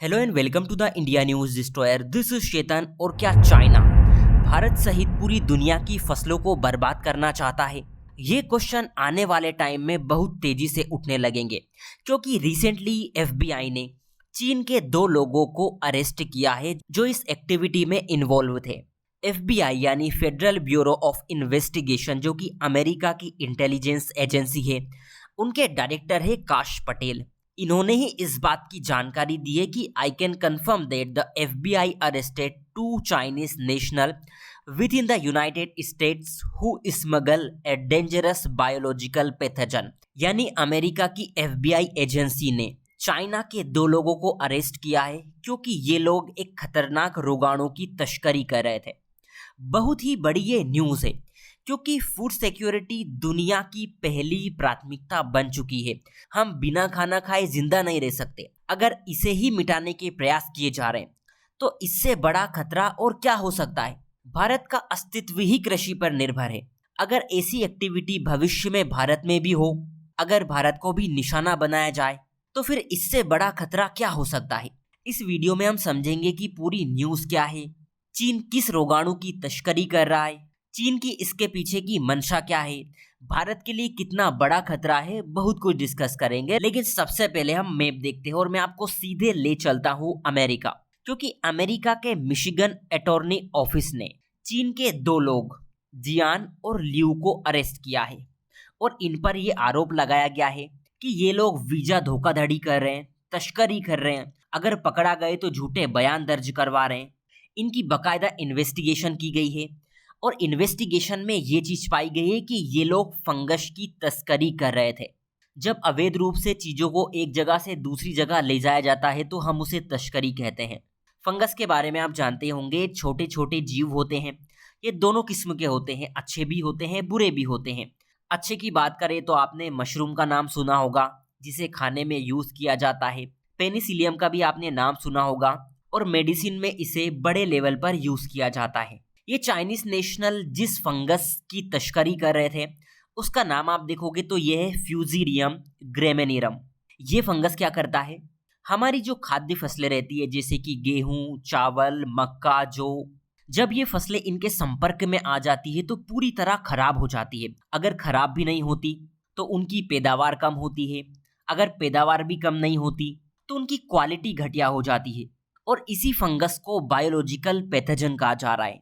Hello and welcome to the India news destroyer. This is Chetan. और क्या China Bharat सहित पूरी दुनिया की फसलों को बर्बाद करना चाहता है? ये क्वेश्चन आने वाले टाइम में बहुत तेजी से उठने लगेंगे, क्योंकि रिसेंटली एफबीआई ने चीन के 2 लोगों को अरेस्ट किया है जो इस एक्टिविटी में इन्वॉल्व थे। एफबीआई यानी फेडरल ब्यूरो ऑफ इन्वेस्टिगेशन, जो कि अमेरिका की इंटेलिजेंस एजेंसी है, उनके डायरेक्टर है काश पटेल। इन्होंने ही इस बात की जानकारी दी है कि I can confirm that the FBI arrested 2 Chinese national with in the United states who smuggle a dangerous biological pathogen. यानी अमेरिका की एफबीआई एजेंसी ने चाइना के 2 लोगों को अरेस्ट किया है, क्योंकि ये लोग एक खतरनाक रोगाणु की तस्करी कर रहे थे। बहुत ही बड़ी ये न्यूज़ है, क्योंकि फूड सिक्योरिटी दुनिया की पहली प्राथमिकता बन चुकी है। हम बिना खाना खाए जिंदा नहीं रह सकते। अगर इसे ही मिटाने के प्रयास किए जा रहे हैं तो इससे बड़ा खतरा और क्या हो सकता है? भारत का अस्तित्व ही कृषि पर निर्भर है। अगर ऐसी एक्टिविटी भविष्य में भारत में भी हो, अगर भारत को भी निशाना बनाया जाए, तो फिर इससे बड़ा खतरा क्या हो सकता है? इस वीडियो में हम समझेंगे कि पूरी न्यूज़ क्या है, चीन किस रोगाणु की तस्करी कर रहा है, चीन की इसके पीछे की मंशा क्या है, भारत के लिए कितना बड़ा खतरा है, बहुत कुछ डिस्कस करेंगे। लेकिन सबसे पहले हम मैप देखते हैं और मैं आपको सीधे ले चलता हूँ अमेरिका, क्योंकि अमेरिका के मिशिगन अटॉर्नी ऑफिस ने चीन के 2 लोग जियान और लियू को अरेस्ट किया है और इन पर यह आरोप लगाया गया है कि ये लोग वीजा धोखाधड़ी कर रहे हैं, तस्करी कर रहे हैं, अगर पकड़ा गए तो झूठे बयान दर्ज करवा रहे हैं। इनकी बाकायदा इन्वेस्टिगेशन की गई है और इन्वेस्टिगेशन में ये चीज पाई गई है कि ये लोग फंगस की तस्करी कर रहे थे। जब अवैध रूप से चीजों को एक जगह से दूसरी जगह ले जाया जाता है तो हम उसे तस्करी कहते हैं। फंगस के बारे में आप जानते होंगे, छोटे छोटे जीव होते हैं। ये दोनों किस्म के होते हैं, अच्छे भी होते हैं, बुरे भी होते हैं। अच्छे की बात करें तो आपने मशरूम का नाम सुना होगा, जिसे खाने में यूज किया जाता है। पेनिसिलियम का भी आपने नाम सुना होगा और मेडिसिन में इसे बड़े लेवल पर यूज किया जाता है। ये चाइनीज नेशनल जिस फंगस की तस्करी कर रहे थे उसका नाम आप देखोगे तो यह है फ्यूजीरियम ग्रेमिनेरम। ये फंगस क्या करता है, हमारी जो खाद्य फसलें रहती है जैसे कि गेहूं, चावल, मक्का, जौ, जब ये फसलें इनके संपर्क में आ जाती है तो पूरी तरह खराब हो जाती है। अगर खराब भी नहीं होती तो उनकी पैदावार कम होती है, अगर पैदावार भी कम नहीं होती तो उनकी क्वालिटी घटिया हो जाती है। और इसी फंगस को बायोलॉजिकल पैथोजन कहा जा रहा है।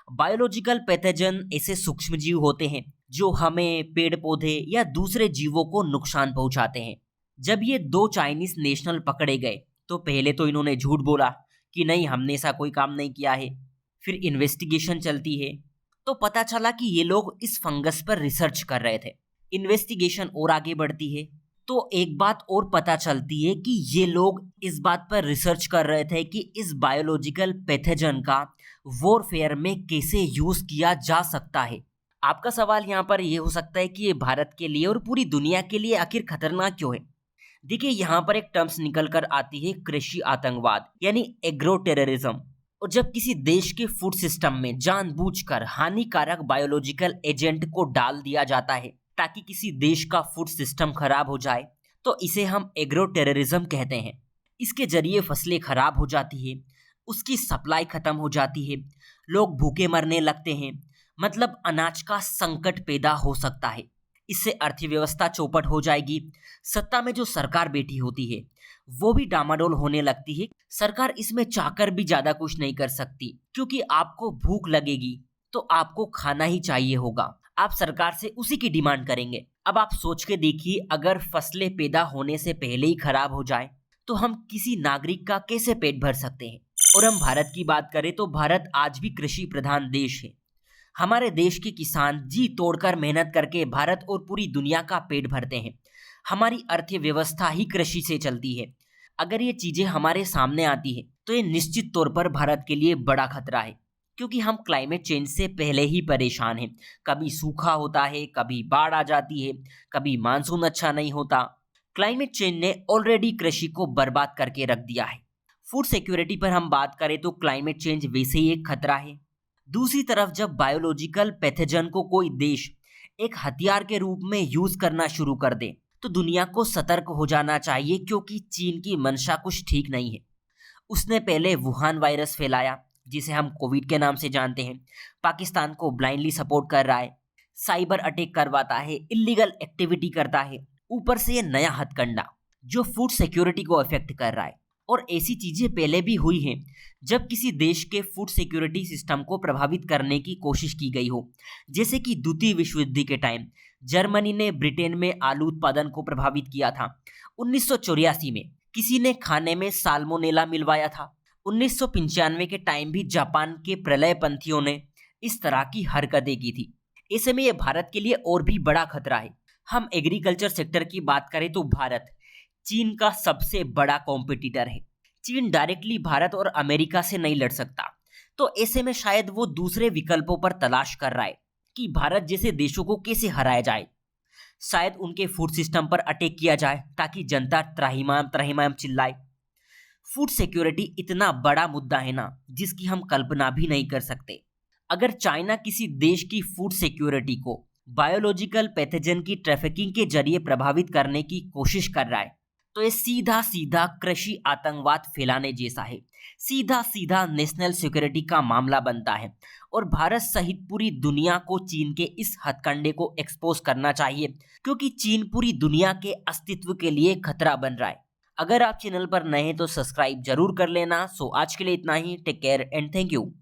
बायोलॉजिकल पैथोजन ऐसे सूक्ष्मजीव होते हैं जो हमें, पेड़ पौधे या दूसरे जीवों को नुकसान पहुंचाते हैं। जब ये 2 चाइनीज नेशनल पकड़े गए तो पहले तो इन्होंने झूठ बोला कि नहीं, हमने ऐसा कोई काम नहीं किया है। फिर इन्वेस्टिगेशन चलती है तो पता चला कि ये लोग इस फंगस पर रिसर्च कर रहे थे। इन्वेस्टिगेशन और आगे बढ़ती है तो एक बात और पता चलती है कि ये लोग इस बात पर रिसर्च कर रहे थे कि इस बायोलॉजिकल पैथोजन का वॉरफेयर में कैसे यूज किया जा सकता है। आपका सवाल यहाँ पर यह हो सकता है कि ये भारत के लिए और पूरी दुनिया के लिए आखिर खतरनाक क्यों है? देखिए, यहाँ पर एक टर्म्स निकल कर आती है कृषि आतंकवाद यानी एग्रो टेररिज्म। और जब किसी देश के फूड सिस्टम में जानबूझकर हानिकारक बायोलॉजिकल एजेंट को डाल दिया जाता है ताकि किसी देश का फूड सिस्टम खराब हो जाए, तो इसे हम एग्रो टेररिज्म कहते हैं। इसके जरिए फसलें खराब हो जाती है, उसकी सप्लाई खत्म हो जाती है, लोग भूखे मरने लगते हैं, मतलब अनाज का संकट पैदा हो सकता है। इससे अर्थव्यवस्था चौपट हो जाएगी। सत्ता में जो सरकार बैठी होती है वो भी डामाडोल होने लगती है। सरकार इसमें चाहकर भी ज्यादा कुछ नहीं कर सकती, क्योंकि आपको भूख लगेगी तो आपको खाना ही चाहिए होगा। आप सरकार से उसी की डिमांड करेंगे। अब आप सोच के देखिए, अगर फसलें पैदा होने से पहले ही खराब हो जाए तो हम किसी नागरिक का कैसे पेट भर सकते हैं? और हम भारत की बात करें तो भारत आज भी कृषि प्रधान देश है। हमारे देश के किसान जी तोड़कर मेहनत करके भारत और पूरी दुनिया का पेट भरते हैं। हमारी अर्थव्यवस्था ही कृषि से चलती है। अगर ये चीजें हमारे सामने आती है तो ये निश्चित तौर पर भारत के लिए बड़ा खतरा है, क्योंकि हम क्लाइमेट चेंज से पहले ही परेशान हैं। कभी सूखा होता है, कभी बाढ़ आ जाती है, कभी मानसून अच्छा नहीं होता। क्लाइमेट चेंज ने ऑलरेडी कृषि को बर्बाद करके रख दिया है। फूड सिक्योरिटी पर हम बात करें तो क्लाइमेट चेंज वैसे ही एक खतरा है। दूसरी तरफ जब बायोलॉजिकल पैथोजन को कोई देश एक हथियार के रूप में यूज करना शुरू कर दे तो दुनिया को सतर्क हो जाना चाहिए, क्योंकि चीन की मंशा कुछ ठीक नहीं है। उसने पहले वुहान वायरस फैलाया, जिसे हम कोविड के नाम से जानते हैं। पाकिस्तान को ब्लाइंडली सपोर्ट कर रहा है, साइबर अटैक करवाता है, इलीगल एक्टिविटी करता है। ऊपर से ये नया हथकंडा जो फूड सिक्योरिटी को अफेक्ट कर रहा है। और ऐसी चीजें पहले भी हुई हैं जब किसी देश के फूड सिक्योरिटी सिस्टम को प्रभावित करने की कोशिश की गई हो, जैसे कि द्वितीय विश्व युद्ध के टाइम जर्मनी ने ब्रिटेन में आलू उत्पादन को प्रभावित किया था। 1984 में किसी ने खाने में साल्मोनेला मिलवाया था। 1995 के टाइम भी जापान के प्रलयपंथियों ने इस तरह की हरकतें की थी। ऐसे में यह भारत के लिए और भी बड़ा खतरा है। हम एग्रीकल्चर सेक्टर की बात करें तो भारत चीन का सबसे बड़ा कॉम्पिटिटर है। चीन डायरेक्टली भारत और अमेरिका से नहीं लड़ सकता, तो ऐसे में शायद वो दूसरे विकल्पों पर तलाश कर रहा है कि भारत जैसे देशों को कैसे हराया जाए। शायद उनके फूड सिस्टम पर अटैक किया जाए ताकि जनता त्राहिमाम त्राहिमाम चिल्लाए। फूड सिक्योरिटी इतना बड़ा मुद्दा है ना, जिसकी हम कल्पना भी नहीं कर सकते। अगर चाइना किसी देश की फूड सिक्योरिटी को बायोलॉजिकल पैथोजन की ट्रैफिकिंग के जरिए प्रभावित करने की कोशिश कर रहा है, तो ये सीधा सीधा कृषि आतंकवाद फैलाने जैसा है, सीधा सीधा नेशनल सिक्योरिटी का मामला बनता है। और भारत सहित पूरी दुनिया को चीन के इस हथकंडे को एक्सपोज करना चाहिए, क्योंकि चीन पूरी दुनिया के अस्तित्व के लिए खतरा बन रहा है। अगर आप चैनल पर नए हैं तो सब्सक्राइब जरूर कर लेना। सो आज के लिए इतना ही। Take care and thank you.